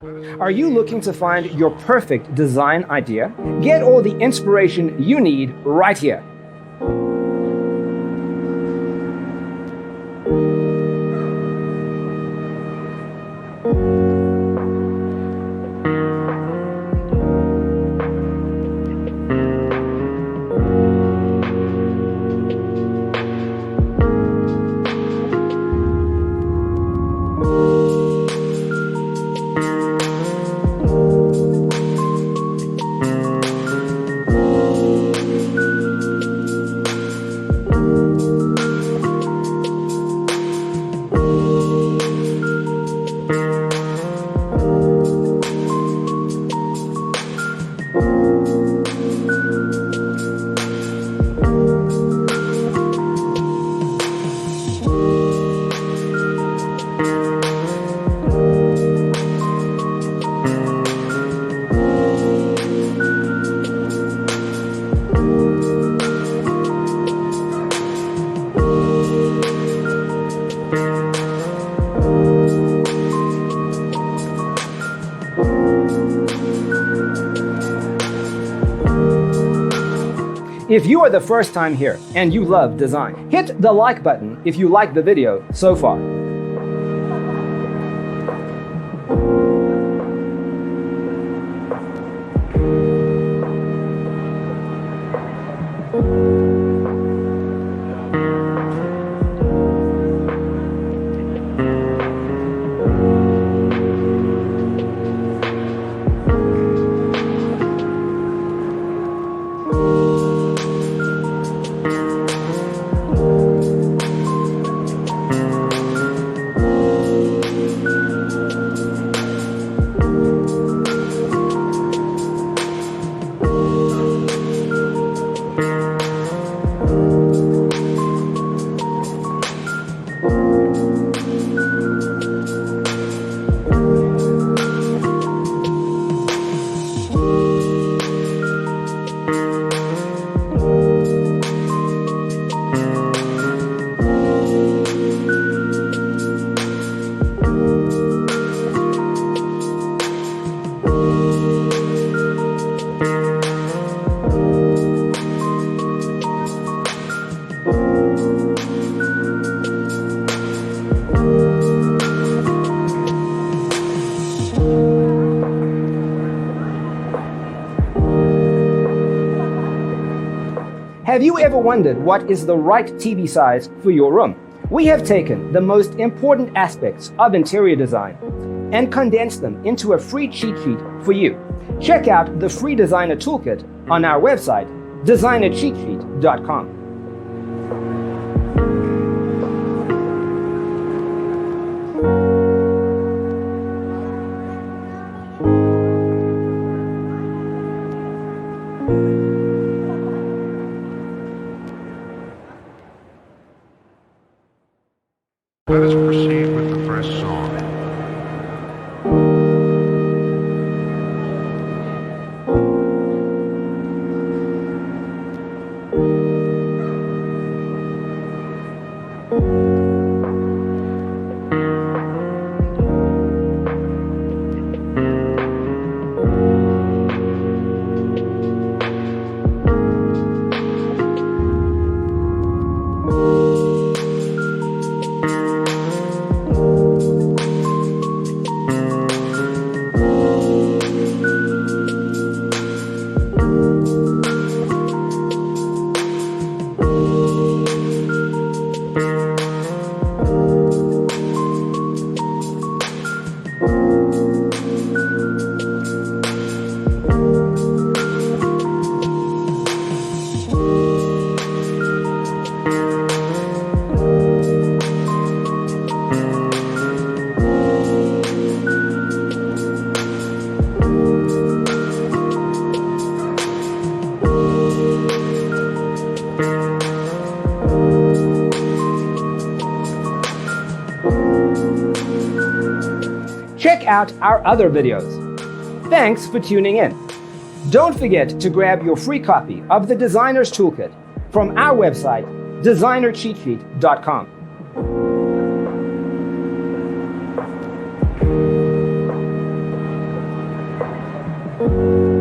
Are you looking to find your perfect design idea? Get all the inspiration you need right here. If you are the first time here and you love design, hit the like button if you like the video so far. Have you ever wondered what is the right TV size for your room? We have taken the most important aspects of interior design and condensed them into a free cheat sheet for you. Check out the free designer toolkit on our website, designercheatsheet.com. Let us proceed with the first song. Check out our other videos. Thanks for tuning in. Don't forget to grab your free copy of the Designer's Toolkit from our website, designercheatsheet.com. you.